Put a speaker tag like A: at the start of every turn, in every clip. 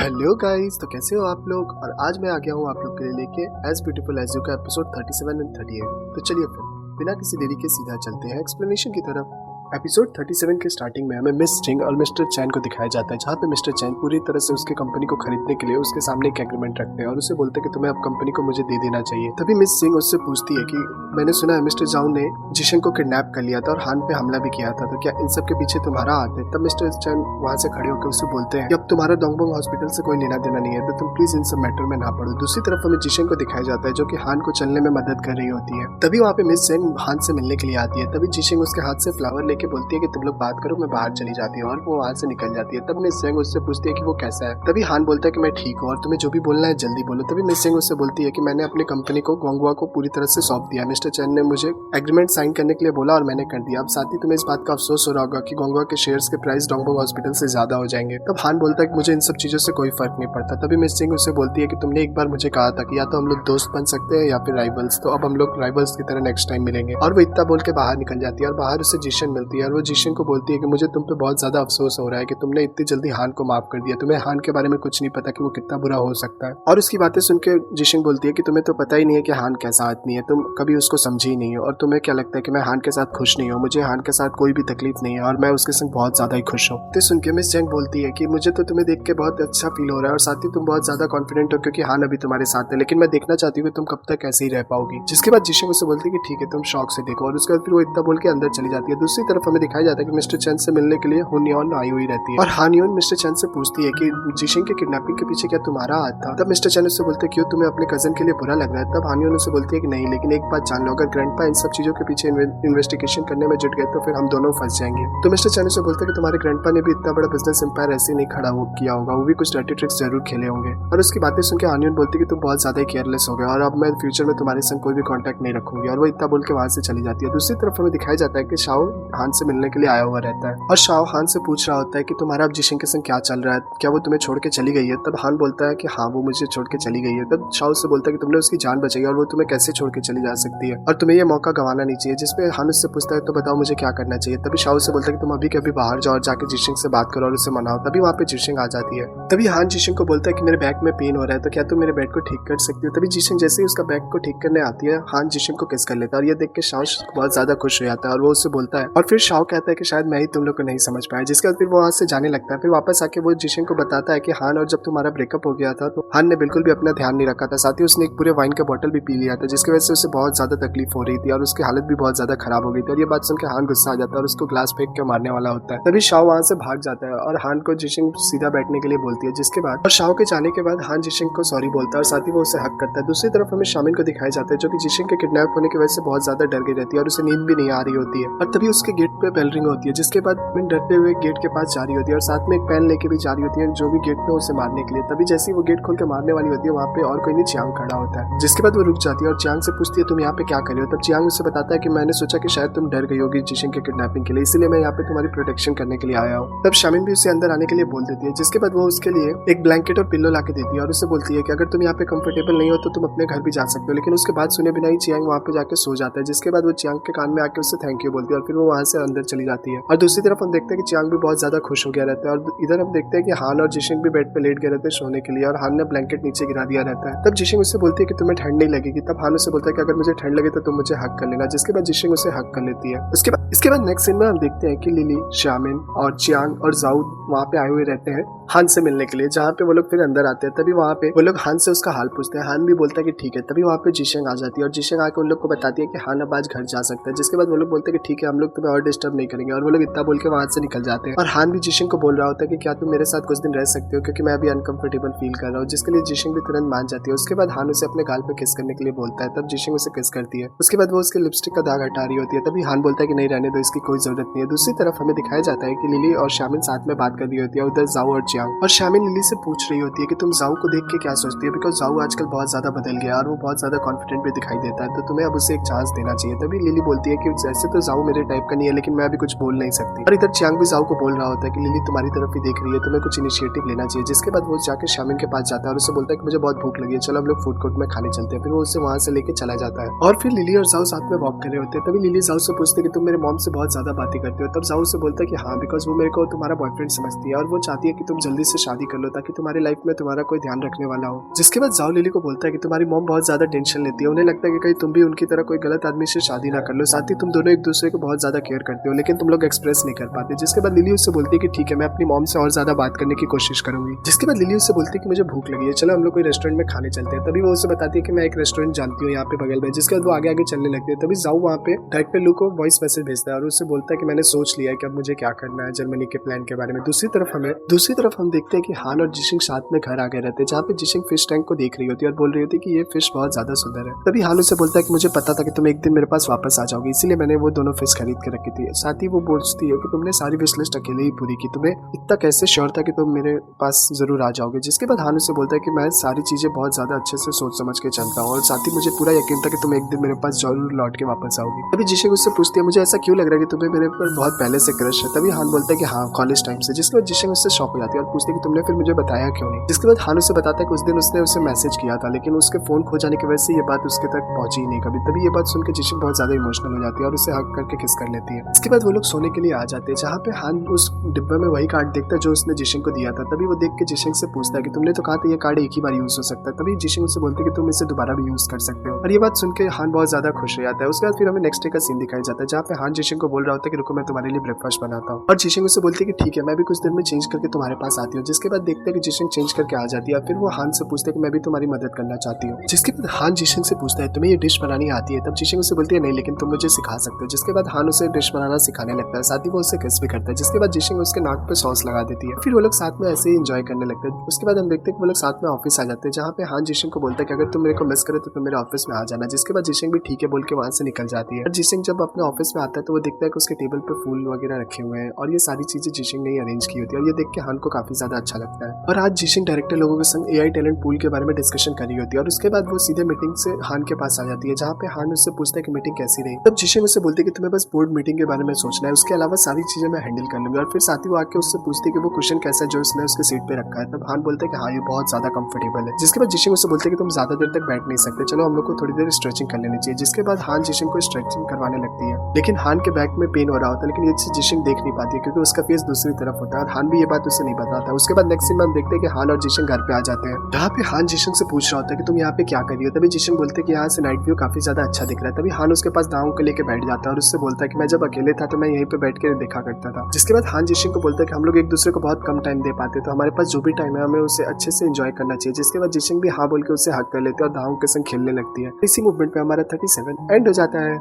A: Hello guys, तो कैसे हो आप लोग। और आज मैं आ गया हूँ आप लोग के लिए लेके एज ब्यूटीफुल एज यू का एपिसोड 37 एंड 38। तो चलिए फिर बिना किसी देरी के सीधा चलते हैं एक्सप्लेनेशन की तरफ। एपिसोड 37 के स्टार्टिंग में हमें मिस चिंग और मिस्टर चैन को दिखाया जाता है, जहाँ पे मिस्टर चैन पूरी तरह से उसके कंपनी को खरीदने के लिए उसके सामने एक एग्रीमेंट रखते हैं और उसे बोलते हैं कि तुम्हें अब कंपनी को मुझे दे देना चाहिए। तभी मिस सिंह उससे पूछती है कि मैंने सुना है मिस्टर जाओ ने जिशन को किडनैप कर लिया था और हान पे हमला भी किया था, तो क्या इन सब के पीछे तुम्हारा हाथ है। तब मिस्टर चैन वहाँ से खड़े होकर उससे बोलते हैं कि अब तुम्हारा डोंगबोंग हॉस्पिटल से कोई लेना देना नहीं है, तो तुम प्लीज इन सब मैटर में ना पड़ो। दूसरी तरफ हमें जिशन को दिखाया जाता है जो कि हान को चलने में मदद कर रही होती है। तभी वहाँ पे मिस सिंह हान से मिलने के लिए आती है। तभी जिशन उसके हाथ से फ्लावर लेके बोलती है कि तुम लोग बात करो, मैं बाहर चली जाती हूँ, और वो वहाँ से निकल जाती है। तब मिस सिंह उससे पूछती है कि वो कैसा है। तभी हान बोलता है कि मैं ठीक हूँ और तुम्हें जो भी बोलना है जल्दी बोलो। तभी मिस सिंह उससे बोलती है कि मैंने अपनी कंपनी को गोंगवा को पूरी तरह से सौंप दिया। मिस्टर चैन ने मुझे एग्रीमेंट साइन करने के लिए बोला और मैंने कर दिया। अब साथ ही तुम्हें इस बात का अफसोस हो रहा होगा कि गोंगवा के शेयर्स के प्राइस डोंगबोंग हॉस्पिटल से ज्यादा हो जाएंगे। तब हान बोलता है कि मुझे इन सब चीजों से कोई फर्क नहीं पड़ता। तभी मिस सिंह उससे बोलती है कि तुमने एक बार मुझे कहा था कि या तो हम लोग दोस्त बन सकते हैं या फिर राइवल्स, तो अब हम लोग राइवल्स की तरह नेक्स्ट टाइम मिलेंगे। और वो इतना बोल के बाहर निकल जाती है और बाहर उसे जिशन मिलती है और वो जिशन को बोलती है कि मुझे तुम पे बहुत ज्यादा अफसोस हो रहा है कि तुमने इतनी जल्दी हान को माफ कर दिया। तुम्हें हान के बारे में कुछ नहीं पता कि वो कितना बुरा हो सकता है। और उसकी बातें सुन के जिशन बोलती है कि तुम्हें तो पता ही नहीं है कि हान कैसा आदमी है, तुम कभी उसको समझी ही नहीं हो, और तुम्हें क्या लगता है कि मैं हान के साथ खुश नहीं हूँ। मुझे हान के साथ कोई भी तकलीफ नहीं है और मैं उसके संग बहुत ज्यादा ही खुश हूँ। तो सुन के मिस जैंग बोलती है कि मुझे तो तुम्हें देख के बहुत अच्छा फील हो रहा है और साथ ही तुम बहुत ज्यादा कॉन्फिडेंट हो क्योंकि हान अभी तुम्हारे साथ है, लेकिन मैं देखना चाहती हूँ कि तुम कब तक ऐसे ही रह पाओगी। जिसके बाद जिशन उससे बोलती है कि ठीक है तुम शौक से देखो, और उसके बाद फिर वो इतना बोल के अंदर चली जाती है। दूसरी तरफ हमें दिखाया जाता है कि मिस्टर चैन से मिलने के लिए हुनियन आई हुई रहती है और हानियन मिस्टर चैन से पूछती है कि जिशन के किडनैपिंग के पीछे क्या तुम्हारा हाथ था। तब मिस्टर चैन उससे बोलते हैं क्यों, तुम्हें अपने कजन के लिए बुरा लग रहा है। तब हानियन उससे बोलती है कि नहीं, लेकिन एक बात जान लो, अगर ग्रैंडपा इन सब चीजों के पीछे इन्वेस्टिगेशन करने में जुट गए तो फिर हम दोनों फंस जाएंगे। तो मिस्टर चैन उससे बोलते हैं कि तुम्हारे ग्रैंडपा ने भी इतना बड़ा बिजनेस एम्पायर ऐसे नहीं खड़ा किया होगा, वो भी कुछ डर्टी ट्रिक्स जरूर खेले होंगे। और उसकी बातें सुन के हानियन बोलती है कि तुम बहुत ज्यादा ही केयरलेस हो गए और अब मैं फ्यूचर में तुम्हारे संग कोई भी कॉन्टैक्ट नहीं रखूंगी, और वो इतना बोल के वहां से चली जाती है। दूसरी तरफ हमें दिखाया जाता है कि शाओ हान से मिलने के लिए आया हुआ रहता है और शाओ हान से पूछ रहा होता है कि तुम्हारा अब जिशन के संग क्या चल रहा है, क्या वो तुम्हें छोड़ के चली गई है। तब हान बोलता है कि हाँ वो मुझे छोड़ के चली गई है। तब शाओ से बोलता है कि तुमने उसकी जान बचाई और वो तुम्हें कैसे छोड़ के चली जा सकती है और तुम्हें ये मौका गंवाना नहीं चाहिए। जिसपे हान उससे पूछता है तो बताओ मुझे क्या करना चाहिए। तभी शाओ से बोलता है कि तुम अभी के अभी बाहर जाओ और जाके जिशिंग से बात करो और उसे मनाओ। तभी वहाँ पे जिशिंग आ जाती है। तभी हान जिशिंग को बोलता है कि मेरे बैक में पेन हो रहा है, तो क्या तुम मेरे बैक को ठीक कर सकती हो। तभी जिशिंग जैसे ही उसका बैक को ठीक करने आती है, हान जिशिंग को किस कर लेता है और ये देख के शाओ बहुत ज्यादा खुश हो जाता है और वो उससे बोलता है। और फिर शाओ कहता है कि शायद मैं ही तुम लोग को नहीं समझ पाया। जिसके बाद फिर वो वहाँ से जाने लगता है। फिर वापस आके वो जिशिंग को बताता है कि हान और जब तुम्हारा ब्रेकअप हो गया था तो हान ने बिल्कुल भी अपना ध्यान नहीं रखा था, साथ ही उसने एक पूरे वाइन का बॉटल भी पी लिया था, जिसकी वजह से उसे बहुत ज्यादा तकलीफ हो रही थी और उसकी हालत भी बहुत ज्यादा खराब हो गई थी। और ये बात सुनकर हान गुस्सा आ जाता है और उसको ग्लास फेंक के मारने वाला होता है। तभी शाओ वहाँ से भाग जाता है और हान को जिशिंग सीधा बैठने के लिए बोलती है। जिसके बाद और शाओ के जाने के बाद हान जिशिंग को सॉरी बोलता है और साथ ही वो उसे हक करता है। दूसरी तरफ हमें शामिन को दिखाया जाता है जो कि जिशिंग के किडनैप होने की वजह से बहुत ज्यादा डर गई रहती है और उसे नींद भी नहीं आ रही होती है। और तभी उसके गेट पे बेल रिंग होती है, जिसके बाद मैं डरते हुए गेट के पास जा रही होती है और साथ में एक पेन लेके भी जा रही होती है जो भी गेट पे उसे मारने के लिए। तभी जैसे ही वो गेट खोल के मारने वाली होती है वहाँ पे और कोई नहीं चियांग खड़ा होता है। जिसके बाद वो रुक जाती है और चियांग से पूछती है तुम यहाँ पे क्या कर रहे हो। तब चियांग उससे बताता है कि मैंने सोचा कि शायद तुम डर गई होगी जिशिंग के किडनैपिंग के लिए, इसलिए मैं यहाँ पे तुम्हारी प्रोटेक्शन करने के लिए आया हूँ। तब शामिन भी उसे अंदर आने के लिए बोल देती है। जिसके बाद वो उसके लिए एक ब्लैंकेट और पिल्लो लाके देती है और उसे बोलती है कि अगर तुम यहाँ पे कंफर्टेबल नहीं हो तो तुम अपने घर भी जा सकते हो। लेकिन उसके बाद सुने बिना ही चियांग वहाँ पे जाके सो जाता है। जिसके बाद वो चियांग के कान में आके उससे थैंक यू बोलती है और फिर वो वहाँ से अंदर चली जाती है। और दूसरी तरफ हम देखते हैं कि चियांग भी बहुत ज्यादा खुश हो गया रहता है और इधर हम देखते हैं कि हान और जिशिंग भी बेड पे लेट गए रहते हैं सोने के लिए और हान ने ब्लैंकेट नीचे गिरा दिया रहता है। तब जिशिंग उससे बोलती है कि तुम्हें ठंड नहीं लगेगी। तब हान उससे बोलता है कि अगर मुझे ठंड लगे तो तुम मुझे हक कर लेना। जिसके बाद जिशिंग उसे हक कर लेती है। इसके बाद नेक्स्ट सीन में हम देखते हैं कि लिली, शामिन और चियांग और जाऊ वहाँ पे आए हुए रहते हैं हान से मिलने के लिए, जहाँ पे वो लोग फिर अंदर आते हैं। तभी वहाँ पे वो लोग हान से उसका हाल पूछते हैं। हान भी बोलता है कि ठीक है। तभी वहाँ पे जिशिंग आ जाती है और जिशिंग आके उन लोग को बताती है कि हान अब आज घर जा सकता है। जिसके बाद वो लोग बोलते हैं कि ठीक है हम लोग तुम्हें और डिस्टर्ब नहीं करेंगे, और वो लोग इतना बोल के वहाँ से निकल जाते हैं। और हान भी जिशिंग को बोल रहा होता है कि क्या तुम मेरे साथ कुछ दिन रह सकते हो क्योंकि मैं अभी अनकंफर्टेबल फील कर रहा हूँ। जिसके लिए जिशिंग भी तुरंत मान जाती है। उसके बाद हान उसे अपने गाल पे किस करने के लिए बोलता है। तब जिशिंग उसे किस करती है। उसके बाद वो उसके लिपस्टिक का दाग हटा रही होती है। तभी हान बोलता है कि नहीं रहने दो, इसकी कोई जरूरत नहीं है। दूसरी तरफ हमें दिखाया जाता है कि लिली और शामिन साथ में बात कर रही होती है, उधर जाऊ और चियांग। और शामिन लिली से पूछ रही होती है कि तुम जाऊ को देख के क्या सोचती है, बिकॉज जाऊ आजकल बहुत ज्यादा बदल गया और वो बहुत ज्यादा कॉन्फिडेंट भी दिखाई देता है, तो तुम्हें अब उसे एक चांस देना चाहिए। तभी लिली बोलती है कि जैसे तो जाऊ मेरे टाइप का नहीं है, लेकिन मैं अभी कुछ बोल नहीं सकती। और इधर चियांग भी जाओ को बोल रहा होता है कि लिली तुम्हारी तरफ ही देख रही है, तुम्हें कुछ इनिशिएटिव लेना चाहिए। जिसके बाद वो जाकर शामिन के पास जाता है और उससे बोलता है कि मुझे बहुत भूख लगी है, चलो हम लोग फूड कोर्ट में खाने चलते हैं। फिर वो उसे वहां से लेके चला जाता है और फिर लिली और जाओ साथ में वॉक कर रहे होते हैं। तभी लिली जाओ से पूछते कि तुम मेरे मॉम से बहुत ज्यादा बातें करते हो। तब जाओ से बोलता है कि हाँ, बिकॉज वो मेरे को तुम्हारा बॉयफ्रेंड समझती है और वो चाहती है कि तुम जल्दी से शादी कर लो ताकि तुम्हारी लाइफ में तुम्हारा कोई ध्यान रखने वाला हो। जिसके बाद जाओ लिली को बोलता है कि तुम्हारी मॉम बहुत ज्यादा टेंशन लेती है, उन्हें लगता है कि कहीं तुम भी उनकी तरह कोई गलत आदमी से शादी ना कर लो। साथ ही तुम दोनों एक दूसरे को बहुत ज्यादा केयर करते हो, लेकिन तुम लोग एक्सप्रेस नहीं कर पाते। जिसके बाद लिली उससे बोलती है कि ठीक है, मैं अपनी मॉम से और ज्यादा बात करने की कोशिश करूंगी। जिसके बाद लिली उससे बोलती है कि मुझे भूख लगी है, चलो हम लोग कोई रेस्टोरेंट में खाने चलते हैं। तभी वो उसे बताती है कि मैं एक रेस्टोरेंट जानती हूँ यहाँ पे बगल में। जिसके बाद वो आगे आगे चलने लगती है। तभी जाओ वहाँ पे डायरेक्टर लू को वॉइस मैसेज भेजता है और उससे बोलता है कि मैंने सोच लिया है कि अब मुझे क्या करना है जर्मनी के प्लान के बारे में। दूसरी तरफ हम देखते हैं कि हान और जिशिंग साथ में घर आ गए रहते हैं, जहाँ पे जिशिंग फिश टैंक को देख रही होती है और बोल रही होती है कि ये फिश बहुत ज्यादा सुंदर है। तभी हान उसे बोलता है कि मुझे पता था कि तुम एक दिन मेरे पास वापस आ जाओगी, इसीलिए मैंने वो दोनों फिश खरीद के रखी थी। साथ ही वो बोलती है कि तुमने सारी विश लिस्ट अकेले ही पूरी की, तुम्हें इतना कैसे श्योर था कि तुम मेरे पास जरूर आ जाओगे। जिसके बाद हान उसे बोलता है कि मैं सारी चीजें बहुत ज्यादा अच्छे से सोच समझ के चलता हूँ और साथ ही मुझे पूरा यकीन था कि तुम एक दिन मेरे पास जरूर लौट के वापस आओगी। तभी जिशिंग उससे पूछती है मुझे ऐसा क्यों लग रहा है कि तुम्हें मेरे पर बहुत पहले से क्रश है। तभी हान बोलता है कि हाँ, कॉलेज टाइम से। जिसके बाद जिशिंग उससे शॉक हो जाती है और पूछती है कि तुमने फिर मुझे बताया क्यों नहीं। जिसके बाद हान उसे बताता है कि उस दिन उसने उसे मैसेज किया था, लेकिन उसके फोन खो जाने की वजह से ये बात उसके तक पहुंची ही नहीं कभी। तभी ये बात सुनकर जिशिंग बहुत ज्यादा इमोशनल हो जाती है और उसे हक करके किस कर लेती है। इसके बाद वो लोग सोने के लिए आ जाते हैं, जहाँ पे हान उस डिब्बे में वही कार्ड देखता है जो उसने जिशिंग को दिया था। तभी वो देख के जिशिंग से पूछता है कि तुमने तो कहा था ये कार्ड एक ही बार यूज हो सकता है। तभी जिशिंग उससे बोलते है कि तुम इसे दोबारा भी यूज कर सकते हो। और ये बात सुनकर हान बहुत ज्यादा खुश हो जाता है। उसके बाद फिर हमें नेक्स्ट डे का सीन दिखाया जाता है, जहाँ पे हान जिशिंग को बोल रहा होता है कि रुको मैं तुम्हारे लिए ब्रेकफास्ट बनाता हूँ। और जिशिंग उससे बोलती है कि ठीक है, मैं भी कुछ देर में चेंज करके तुम्हारे पास आती हूँ। जिसके बाद देखते हैं कि जिशिंग चेंज करके आ जाती है। फिर वो हान से पूछते है कि मैं भी तुम्हारी मदद करना चाहती हूँ। जिसके बाद हान जिशिंग से पूछता है तुम्हें ये डिश बनानी आती है। तब जिशिंग उससे बोलती है नहीं, लेकिन तुम मुझे सिखा सकते हो। जिसके बाद हान उसे डिश बनाना सिखाने लगता है, साथ ही वो उसे किस भी करता है। जिसके बाद जिशिंग उसके नाक पे सॉस लगा देती है। फिर वो लोग साथ में ऐसे ही एंजॉय करने लगते हैं। उसके बाद हम देखते हैं कि वो लोग साथ में ऑफिस आ जाते हैं, जहाँ पे हान जिशिंग को बोलता है कि अगर तुम मेरे को मिस करे तो तुम मेरे ऑफिस में आ जाना। जिसके बाद जिशिंग भी ठीक है बोल के वहां से निकल जाती है। और जिशिंग जब अपने ऑफिस में आता है तो वो देखता है कि उसके टेबल पे फूल वगैरह रखे हुए हैं और ये सारी चीजें जिशिंग ने अरेंज की होती है। और ये देख के हान को काफी ज्यादा अच्छा लगता है। और आज जिशिंग डायरेक्टर लोगों के संग एआई टैलेंट पूल के बारे में डिस्कशन कर रही होती है। और उसके बाद वो सीधे मीटिंग से हान के पास आ जाती है, जहाँ पे हान उससे पूछता है कि मीटिंग कैसी रही। तब जिशिंग उससे बोलती है कि तुम्हें बस बोर्ड मीटिंग के बारे में सोचना है, उसके अलावा सारी चीजें मैं हैंडल कर लूंगी। और फिर साथ ही वो आके उससे पूछती है कि वो क्वेश्चन कैसा है जो उसने उसके सीट पे रखा है। तब हान बोलता है कि हाँ, ये बहुत ज्यादा कंफर्टेबल है। जिसके बाद जिशिंग उससे बोलते हैं कि तुम ज्यादा देर तक बैठ नहीं सकते, चलो हम लोग को थोड़ी देर स्ट्रेचिंग कर लेनी चाहिए। जिसके बाद हान जिशिंग को स्ट्रेचिंग करवाने लगती है, लेकिन हान के बैक में पेन हो रहा होता है, लेकिन ये चीज जिशिंग देख नहीं पाती है क्योंकि उसका फेस दूसरी तरफ होता है और हान भी ये बात उसे नहीं बताता। उसके बाद नेक्स्ट सीन में हम देखते हैं कि हान और जिशिंग घर पे आ जाते हैं, जहाँ पे हान जिशिंग से पूछ रहा होता है कि तुम यहाँ पे क्या कर रही हो। तभी जिशिंग बोलते हैं कि यहाँ से नाइट व्यू काफी ज्यादा अच्छा दिख रहा है। तभी हान उसके पास दांव को लेकर बैठ जाता है और उससे बोलता है कि मैं जब अकेले था तो मैं यहीं पे बैठ के देखा करता था। जिसके बाद हान जिशिंग को बोलता है कि हम लोग एक दूसरे को बहुत कम टाइम दे पाते, तो हमारे पास जो भी टाइम है हमें उसे अच्छे से एंजॉय करना चाहिए। जिसके बाद जिशिंग भी हाँ बोल के उसे हक कर लेते हैं और दांव के संग खेलने लगती है। इसी मूवमेंट पे हमारा 37 एंड हो जाता है।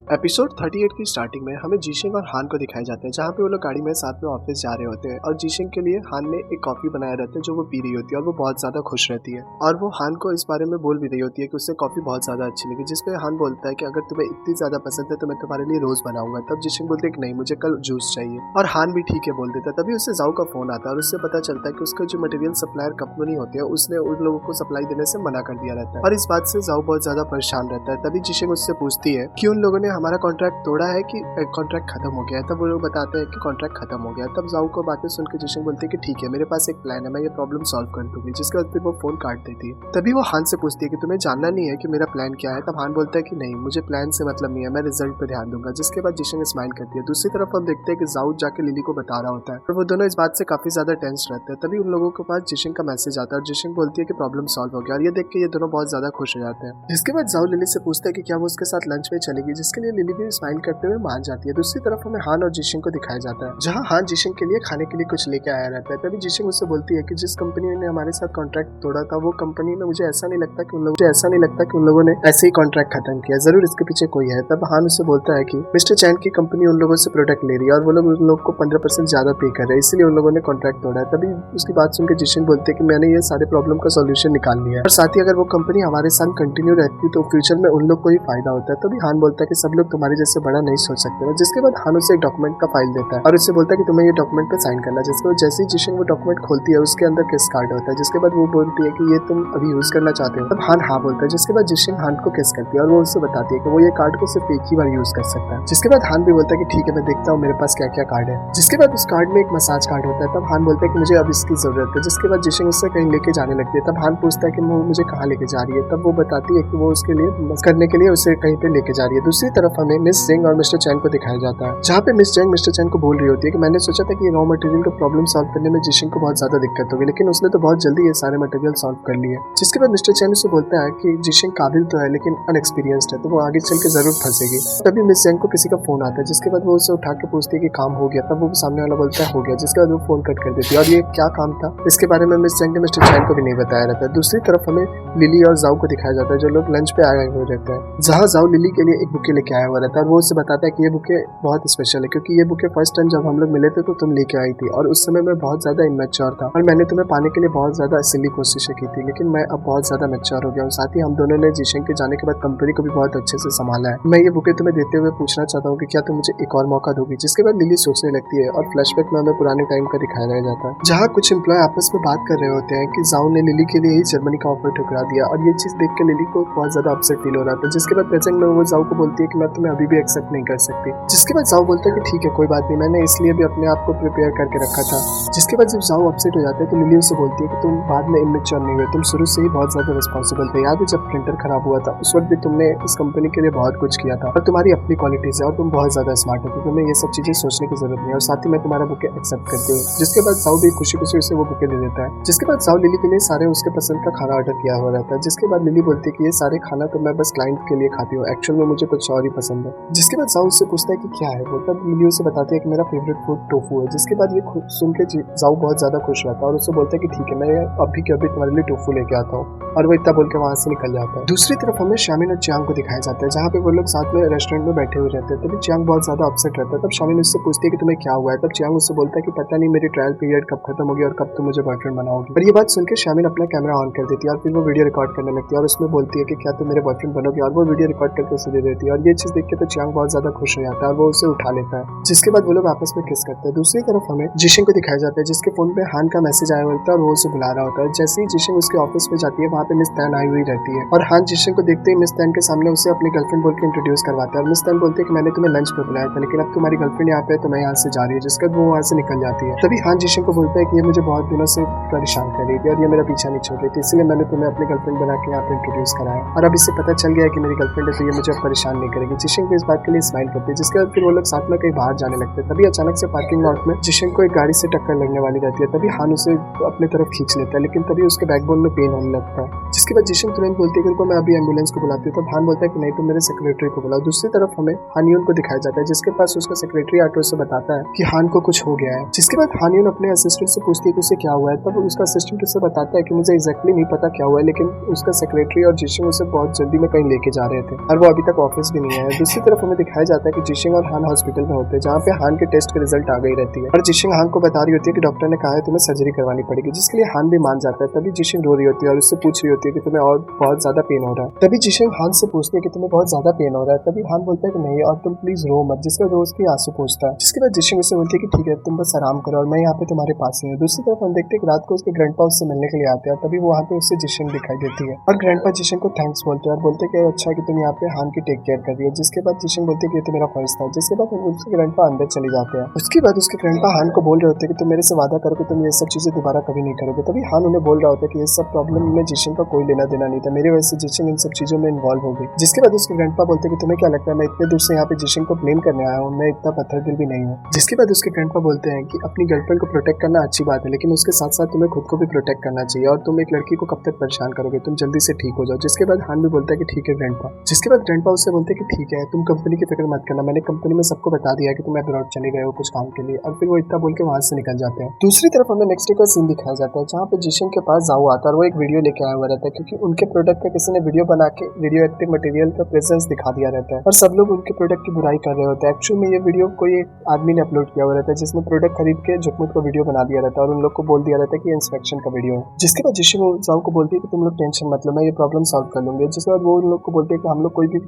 A: एपिसोड 38 की स्टार्टिंग में हमें जिशिंग और हान को दिखाए जाते हैं, जहाँ पे वो लोग गाड़ी में साथ में ऑफिस जा रहे होते हैं और जिशिंग के लिए हान ने एक कॉफी बनाया रहता है जो वो पी रही होती है और वो बहुत ज्यादा खुश रहती है। और वो हान को इस बारे में बोल भी रही होती है कि उसे कॉफी बहुत ज्यादा अच्छी लगी। जिसपे हान बोलता है कि अगर तुम्हें इतनी ज्यादा पसंद है तो मैं तुम्हारे लिए रोज बनाऊंगा। तब जिशिंग बोलते है कि नहीं, मुझे कल जूस चाहिए। और हान भी ठीक है बोल देता है। तभी उससे जाओ का फोन आता है और उससे पता चलता है कि उसका जो मटेरियल सप्लायर कंपनी होती है उसने उन लोगों को सप्लाई देने से मना कर दिया रहता है और इस बात से जाओ बहुत ज्यादा परेशान रहता है। तभी जिशिंग उससे पूछती है कि उन लोगों ने हमारा कॉन्ट्रैक्ट है कि कॉन्ट्रैक्ट खत्म हो गया है। तब वो लोग बताते हैं कि कॉन्ट्रैक्ट खत्म हो गया है। तब जाओ को बातें सुनकर जिशिंग बोलती है कि ठीक है, मेरे पास एक प्लान है, मैं ये प्रॉब्लम सॉल्व कर दूंगी। जिसके बाद फिर वो फोन काट देती है। तभी वो हान से पूछती है कि तुम्हें जानना नहीं है कि मेरा प्लान क्या है। तब हान बोलता है कि नहीं, मुझे प्लान से मतलब नहीं है, मैं रिजल्ट पे ध्यान दूंगा। जिसके बाद जिशिंग स्माइल करती है। दूसरी तरफ हम देखते हैं कि जाओ जाके लिली को बता रहा होता है और वो दोनों इस बात से काफी ज्यादा टेंस रहते हैं। तभी उन लोगों के पास जिशिंग का मैसेज आता है और जिशिंग बोलती है कि प्रॉब्लम सॉल्व हो गया। और ये देख के ये दोनों बहुत ज्यादा खुश हो जाते हैं। जिसके बाद जाओ लिली से पूछता है कि क्या वो उसके साथ लंच में चलेगी, जिसके लिए लिली भी स्माइल करते हुए मान जाती है। दूसरी तरफ हमें हान और जिशिंग को दिखाया जाता है, जहाँ हान जिशिंग के लिए खाने के लिए कुछ लेके आया रहता है। तभी जिशिंग उससे बोलती है कि जिस कंपनी ने हमारे साथ कॉन्ट्रैक्ट तोड़ा था वो कंपनी में मुझे ऐसा नहीं लगता कि उन लोगों ने ऐसे ही कॉन्ट्रैक्ट खत्म किया, जरूर इसके पीछे कोई है। तब हान उससे बोलता है कि मिस्टर चैन की कंपनी उन लोगों से प्रोडक्ट ले रही है और वो लोग उन लोग को 15% ज्यादा पे कर रहे हैं, इसलिए उन लोगों ने कॉन्ट्रैक्ट तोड़ा है। तभी उसकी बात सुनकर जिशिंग बोलते हैं कि मैंने ये सारे प्रॉब्लम का सोल्यूशन निकाल लिया है और साथ ही अगर वो कंपनी हमारे साथ कंटिन्यू रहती तो फ्यूचर में उन लोग को ही फायदा होता है। तभी हान बोलता है कि सब लोग तुम्हारे जैसे बड़ा नहीं सोच सकते ना। जिसके बाद हान उसे एक डॉक्यूमेंट का फाइल देता है और उससे बोलता है कि तुम्हें ये डॉक्यूमेंट पे साइन करना है। जिसके बाद जैसे ही जिशिंग वो डॉक्यूमेंट खोलती है उसके अंदर किस कार्ड होता है। जिसके बाद वो बोलती है कि ये तुम अभी यूज करना चाहते हो। तब हान हाँ बोलता है। जिसके बाद जिशिंग हान को किस करती है और वो उससे बताती है कि वो ये कार्ड को सिर्फ एक ही बार यूज कर सकता है। जिसके बाद हान भी बोलता है कि ठीक है मैं देखता हूँ मेरे पास क्या क्या कार्ड है। जिसके बाद उस कार्ड में एक मसाज कार्ड होता है। तब हान बोलता है कि मुझे अब इसकी जरूरत है। जिसके बाद जिशिंग उससे कहीं लेके जाने लगती है। तब हान पूछता है कि वो मुझे कहाँ लेके जा रही है। तब वो बताती है कि वो उसके लिए करने के लिए उसे कहीं पे लेके जा रही है। दूसरी तरफ हमें मिस जेंग और मिस्टर चैन को दिखाया जाता है, जहाँ पे मिस जेंग मिस्टर चैन को बोल रही होती है कि मैंने सोचा था कि रॉ मटेरियल का प्रॉब्लम सॉल्व करने में जिशिंग को बहुत ज्यादा दिक्कत होगी, लेकिन उसने तो बहुत जल्दी ये सारे मटेरियल सॉल्व कर लिए। जिसके बाद मिस्टर चैन उसे बोलता है कि जिशिंग काबिल तो है लेकिन अनएक्सपीरियंस्ड है, तो वो आगे चल के जरूर फंसेगी। तभी मिस जेंग को किसी का फोन आता है। जिसके बाद वो उसे उठा के पूछती है कि काम हो गया। तब वो सामने वाला बोलता है हो गया। जिसके बाद वो फोन कट कर देती है और ये क्या काम था इसके बारे में मिस जेंग ने मिस्टर चैन को भी नहीं बताया रहता है। दूसरी तरफ हमें लिली और जाओ को दिखाया जाता है, जो लोग लंच पे आए हुए रहते हैं। जहाँ जाओ लिली के लिए एक बुके लेके आया हुआ रहता है और वो उससे बताता है कि ये बुके बहुत स्पेशल है क्योंकि ये बुके फर्स्ट टाइम जब हम लोग मिले थे तो तुम लेके आई थी और उस समय मैं बहुत ज्यादा इमेच्योर था और मैंने तुम्हें पाने के लिए बहुत ज्यादा सिली कोशिशें की थी, लेकिन मैं अब बहुत ज्यादा मैच्योर हो गया हूँ। साथ ही हम दोनों ने जिशिंग के जाने के बाद कंपनी को भी बहुत अच्छे से संभाला है। मैं ये बुके तुम्हें देते हुए पूछना चाहता हूँ कि क्या तुम मुझे एक और मौका दोगी। जिसके बाद लिली सोचने लगती है और फ्लैशबैक में हमें पुराने टाइम का दिखाया रह जाता है, जहाँ कुछ एम्प्लॉय आपस में बात कर रहे होते हैं कि जाओ ने लिली के लिए ही जर्मनी का ऑफर ठुकरा दिया और ये चीज देख के लिली को बहुत ज्यादा अपसेट फील हो रहा था। जिसके बाद प्रेजेंट में वो जाओ को बोलती है कि मैं तुम्हें अभी भी एक्सेप्ट नहीं कर सकती। जिसके बाद जाओ बोलता है कि ठीक है कोई बात नहीं, मैंने इसलिए भी अपने आप को प्रिपेयर करके रखा था। जिसके बाद जब जाओ अपसेट हो जाता है तो लिली उसे बोलती है कि तुम बाद में इमेच्योर नहीं हुए, तुम शुरू से ही बहुत ज्यादा रिस्पॉन्सिबल थे। याद है जब प्रिंटर खराब हुआ था उस वक्त भी तुमने इस कंपनी के लिए बहुत कुछ किया था और तुम्हारी अपनी क्वालिटीज है और तुम बहुत ज्यादा स्मार्ट हो, तो तुम्हें ये सब चीजें सोचने की जरूरत नहीं है और साथ ही मैं तुम्हारा बुके एक्सेप्ट करती हूँ। जिसके बाद जाओ भी खुशी खुशी उसे वो बुके दे देता है। जिसके बाद जाओ लिली के लिए सारे उसके पसंद का खाना ऑर्डर किया हुआ रहता है। जिसके बाद लिली बोलती है कि ये सारे खाना तो मैं बस क्लाइंट के लिए खाती हूँ, एक्चुअल में मुझे कुछ और ही पसंद है। जिसके बाद जाओ उससे पूछता है कि क्या है वो। तब लिली उसे बताती है कि मेरा फेवरेट फूड टोफू है। जिसके बाद ये सुन के जाओ बहुत ज्यादा खुश रहता है और उससे बोलता है कि ठीक है मैं अभी के अभी तुम्हारे लिए टोफू लेके आता हूँ और वो इतना बोल के वहां से निकल जाता है। दूसरी तरफ हमें शामिन और चियांग को दिखाया जाता है, जहाँ पे वो लोग साथ में रेस्टोरेंट में बैठे हुए रहते हैं। तभी चियांग बहुत ज्यादा अपसेट रहता है। तब शामिन उससे पूछती है कि तुम्हें क्या हुआ है। तब चियांग उससे बोलता है कि पता नहीं मेरी ट्रायल पीरियड कब खत्म होगी और कब तुम मुझे बॉयफ्रेंड बनाओगी। और ये बात सुनकर शामिन अपना कैमरा ऑन कर देती है और फिर वो वीडियो रिकॉर्ड करने लगती है और उसमें बोलती है कि क्या तुम मेरे बॉयफ्रेंड बनोगे, और वो वीडियो रिकॉर्ड करके उसे दे देती है। और ये चीज देख के तो चियांग बहुत ज्यादा खुश हो जाता है और वो उसे उठा लेता है। जिसके बाद वो लोग आपस में किस करते हैं। दूसरी तरफ हमें जिशिंग को दिखाया जाता है, जिसके फोन पे हान का मैसेज आया होता है और वो उसे बुला रहा होता है। जैसे ही जिशिंग उसके ऑफिस में जाती है वहाँ पे मिस तैन आई हुई रहती है और हान जिशिंग को देखते ही मिस तैन के सामने उसे अपनी गर्लफ्रेंड बोल के इंट्रोड्यूस करवाता है और मिस तैन बोलती है कि मैंने तुम्हें लंच पे बुलाया था लेकिन अब तुम्हारी गर्लफ्रेंड यहाँ पे तो मैं यहाँ से जा रही है। जिसके बाद वो वहाँ से निकल जाती है। तभी हान जिशिंग को बोलता है कि ये मुझे बहुत दिनों से परेशान कर रही थी और ये मेरा पीछा नहीं छोड़ रही थी, इसलिए मैंने तुम्हें अपनी गर्लफ्रेंड बना के यहाँ पे इंट्रोड्यूस कराया और अब इससे पता चल गया है कि मेरी गर्लफ्रेंड है तो ये मुझे अब परेशान नहीं करेगी। जिशिंग को इस बात के लिए स्माइल करती है। जिसके बाद फिर वो लोग साथ में कहीं बाहर जाने लगते हैं। तभी अचानक से पार्किंग लॉट में जिशिंग को एक गाड़ी से टक्कर लगने वाली रहती है। तभी हान उसे अपनी तरफ खींच लेता है लेकिन तभी उसके बैकबोन में पेन होने लगता है। जिसके बाद जिशिंग तुरंत बोलती है कि मैं अभी एम्बुलेंस को बुलाती हूँ। तब हान बोलता है कि नहीं तुम मेरे सेक्रेटरी को बुलाओ। दूसरी तरफ हमें हानियन को दिखाया जाता है, जिसके पास उसका सेक्रेटरी आकर उसे बताता है कि हान को कुछ हो गया है। जिसके बाद हानियन अपने असिस्टेंट से पूछती है कि उसे क्या हुआ है। तब उसका असिस्टेंट उसे बताता है कि मुझे एग्जैक्टली नहीं पता क्या हुआ है, लेकिन उसका सेक्रेटरी और जिशिंग उसे बहुत जल्दी में कहीं लेके जा रहे थे और वो अभी तक ऑफिस भी नहीं आया। दूसरी तरफ हमें दिखाया जाता है कि जिशिंग और हान हॉस्पिटल में होते हैं, जहाँ पे हान के टेस्ट के रिजल्ट आ गई रहती है और जिशिंग हान को बता रही होती है कि डॉक्टर ने कहा है तुम्हें सर्जरी करवानी पड़ेगी, जिसके लिए हान भी मान जाता है। तभी जिशिंग रो रही होती है और उससे पूछ रही होती है कि तुम्हें और बहुत ज्यादा पेन हो रहा है। तभी जिशिंग हान से पूछती है कि तुम्हें बहुत ज्यादा पेन हो रहा है। तभी हान बोलता है कि नहीं और तुम प्लीज रो मत। जिसके बाद उसकी आंसू पूछता है। जिसके बाद जिशिंग उससे बोलती है कि ठीक है तुम बस आराम करो और मैं यहाँ पे तुम्हारे पास ही हूँ। दूसरी तरफ हम देखते हैं कि रात को उसके ग्रैंडपा उससे मिलने के लिए आते हैं। तभी वो वहाँ पे उससे जिशिंग दिखाई देती है और ग्रैंडपा जिशिंग को थैंक्स बोलते हैं और बोलते हैं कि अच्छा कि तुम यहाँ पे हान की टेक केयर कर रही हो। जिसके बाद जिशिंग बोलती है कि ये तो मेरा फर्ज था। जिसके बाद उसके ग्रैंडपा अंदर चले जाते हैं। उसके बाद उसके ग्रैंडपा हान को बोल रहे होते हैं कि तुम मेरे से वादा करो कि तुम ये सब चीजें दोबारा कभी नहीं करोगे। तभी हान उन्हें बोल रहा होता है कि ये सब प्रॉब्लम में जिशिंग का कोई लेना देना नहीं था, मेरी वजह से जिशिंग इन सब चीजों में इन्वॉल्व हो गई। जिसके बाद उसके ग्रैंडपा बोलते हैं कि तुम्हें क्या लगता है मैं इतने दूर से यहाँ पे जिशिंग को ब्लेम करने आया हूँ, मैं इतना पत्थर दिल भी नहीं हूँ। जिसके बाद उसके ग्रैंडपा बोलते हैं कि अपनी गर्लफ्रेंड को प्रोटेक्ट करना अच्छी बात है, लेकिन उसके साथ साथ तुम्हें खुद को भी प्रोटेक्ट करना चाहिए और तुम एक लड़की को कब तक परेशान करोगे, तुम जल्दी से ठीक हो जाओ। जिसके बाद हान भी बोलता है कि ठीक है ग्रैंडपा। जिसके बाद ग्रैंडपा उससे बोलते हैं कि ठीक है तुम कंपनी की फिक्र मत करना, मैंने कंपनी में सबको बता दिया कि तुम अब्रॉड चले गए हो कुछ काम के लिए, और फिर वो इतना बोल के वहां से निकल जाते हैं। दूसरी तरफ हमें नेक्स्ट डे का सीन दिखाया जाता है, जहाँ पे जिशिंग के पास जाओ आता है और वो एक वीडियो लेके आया हुआ रहता है, क्योंकि उनके प्रोडक्ट का किसी ने वीडियो बना के रेडियो एक्टिव मटेरियल का प्रेजेंस दिखा दिया रहता है और सब लोग उनके प्रोडक्ट की बुराई कर रहे होते हैं। एक्चुअली में ये वीडियो कोई एक आदमी ने अपलोड किया हुआ रहता है, जिसने प्रोडक्ट खरीद के झुकमुट का वीडियो बना दिया रहता है और उन लोग को बोल दिया रहता है कि इंस्पेक्शन का वीडियो है। जिसके बाद जिशिंग जाओ को बोलती है कि तुम लोग टेंशन मत लो, मैं ये प्रॉब्लम सॉल्व कर लूंगी। जिसके बाद वो उन लोग को बोलते हैं कि हम लोग कोई भी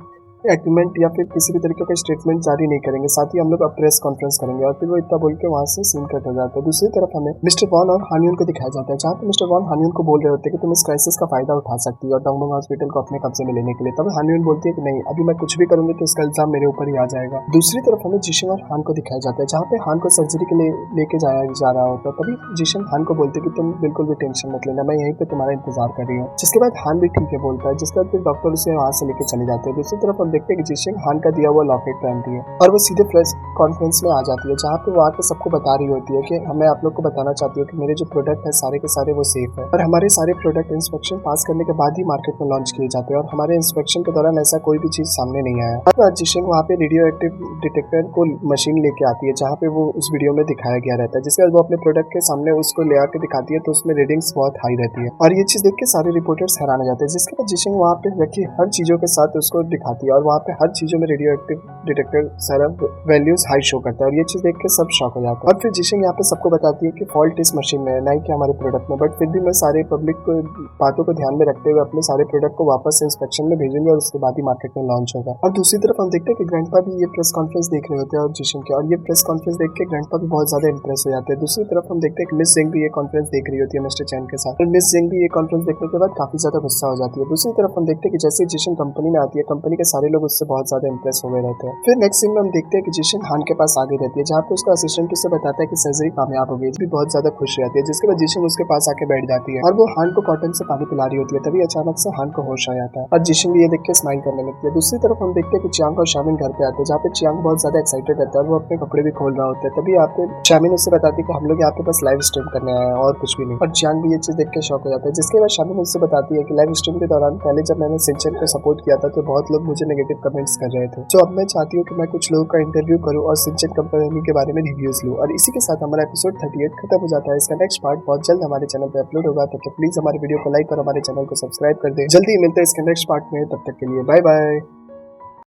A: एग्रीमेंट या फिर किसी भी तरीके का स्टेटमेंट जारी नहीं करेंगे, साथ ही हम लोग अब प्रेस कॉन्फ्रेंस करेंगे। और फिर वो इतना बोल के वहाँ से सीन कट हो जाता है। दूसरी तरफ हमें मिस्टर वॉन और हानियन को दिखाया जाता है, जहाँ पे मिस्टर वॉन हानियन को बोल रहे होते हैं कि तुम इस क्राइसिस का फायदा उठा सकती है और डोंगडोंग हॉस्पिटल को अपने कब्जे में लेने के लिए। तब हानियन बोलती है कि नहीं, अभी मैं कुछ भी करूंगी तो इसका इल्जाम मेरे ऊपर ही आ जाएगा। दूसरी तरफ हमें जिशन और हान को दिखाया जाता है, जहाँ पे हान को सर्जरी के लिए लेके जाया जा रहा होता है। तभी जिशन हान को बोलते कि तुम बिल्कुल भी टेंशन मत लेना, मैं यहीं पे तुम्हारा इंतजार कर रही हूँ। जिसके बाद हान भी ठीक है बोलता है, जिसके बाद फिर डॉक्टर उसे वहाँ से लेके चले जाते हैं। दूसरी तरफ हम देखते हैं कि जिशन हान का दिया हुआ लॉकेट पहनती है और वो सीधे प्रेस कॉन्फ्रेंस में आ जाती है, जहाँ पे वो आके सबको बता रही होती है कि मैं आप लोग को बताना चाहती हूँ कि मेरे जो प्रोडक्ट है सारे के सारे वो सेफ है और हमारे सारे प्रोडक्ट इंस्पेक्शन पास करने के बाद ही मार्केट में लॉन्च किए जाते हैं और हमारे इंस्पेक्शन के दौरान ऐसा कोई भी चीज सामने नहीं आया। अब जिशन वहाँ पे रेडियो एक्टिव डिटेक्टर को मशीन लेके आती है, जहाँ पे वो उस वीडियो में दिखाया गया रहता है। जिसके बाद वो अपने प्रोडक्ट के सामने उसको ले आके दिखाती है तो उसमें रीडिंग्स बहुत हाई रहती है और ये चीज देख के सारे रिपोर्टर्स हैरान हो जाते हैं। जिसके बाद जिशन वहाँ पे रखी हर चीजों के साथ उसको दिखाती है और वहाँ पे हर चीजों में रेडियो एक्टिव डिटेक्टर सारा वैल्यूज हाई शो करता है और ये चीज देख के सब शॉक हो जाता है। और फिर जिशन यहाँ पे सबको बताती है कि फॉल्ट इस मशीन में है, ना कि हमारे प्रोडक्ट में, बट फिर भी मैं सारे पब्लिक बातों को ध्यान में रखते हुए अपने सारे प्रोडक्ट को वापस इंस्पेक्शन में भेजेंगे और उसके बाद ही मार्केट में लॉन्च होगा। और दूसरी तरफ हम देखते हैं कि ग्रैंडपा भी ये प्रेस कॉन्फ्रेंस देख रहे होते हैं और जिशन के, और ये प्रेस कॉन्फ्रेंस देख के ग्रैंडपा भी बहुत ज्यादा इंप्रेस हो जाते हैं। दूसरी तरफ हम देखते हैं कि मिस जिंग भी ये कॉन्फ्रेंस देख रही होती है मिस्टर चैन के साथ, और मिस जिंग भी ये कॉन्फ्रेंस देखने के बाद काफी ज्यादा गुस्सा हो जाती है। दूसरी तरफ हम देखते हैं कि जैसे जिशन कंपनी में आती है, कंपनी के सारे लोग उससे बहुत ज्यादा इंप्रेस हो गए रहते हैं। फिर नेक्स्ट सीन में हम देखते हैं कि जिशन हान के पास आगे रहती है, जहाँ पे उसका असिस्टेंट उससे बताता है कि सर्जरी कामयाब हो गई, भी बहुत ज्यादा खुश रहती है। जिसके बाद जिशन उसके पास आके बैठ जाती है और वो हान को कॉटन से पानी पिला रही होती है। तभी अचानक से हान को होश आ जाता है और जिशन भी ये देख के स्माइल करने लगती है। दूसरी तरफ हम देखते हैं कि चियांग और शामिन घर पे आते हैं, जहाँ पे चियांग बहुत ज्यादा एक्साइटेड रहता है और वो अपने कपड़े भी खोल रहा होता है। तभी यहाँ पे शामिन उससे बताती है कि हम लोग यहाँ पे बस लाइव स्ट्रीम करने आए हैं और कुछ भी नहीं, और चियांग भी ये चीज देख के शॉक हो जाता है। जिसके बाद शामिन उससे बताती है कि लाइव स्ट्रीम के दौरान पहले जब मैंने सिंचन को सपोर्ट किया था तो बहुत लोग मुझे नेगेटिव कमेंट्स कर रहे थे, तो अब मैं चाहती हूँ कि मैं कुछ लोगों का इंटरव्यू करूँ और सिंचन कंपनी के बारे में रिव्यूज लूँ। और इसी के साथ हमारा एपिसोड 38 खत्म हो जाता है। इसका नेक्स्ट पार्ट बहुत जल्द हमारे चैनल पे अपलोड होगा, तो प्लीज हमारे वीडियो को लाइक और हमारे चैनल को सब्सक्राइब कर दे। जल्दी मिलते हैं इसके नेक्स्ट पार्ट में, तब तक के लिए बाय बाय।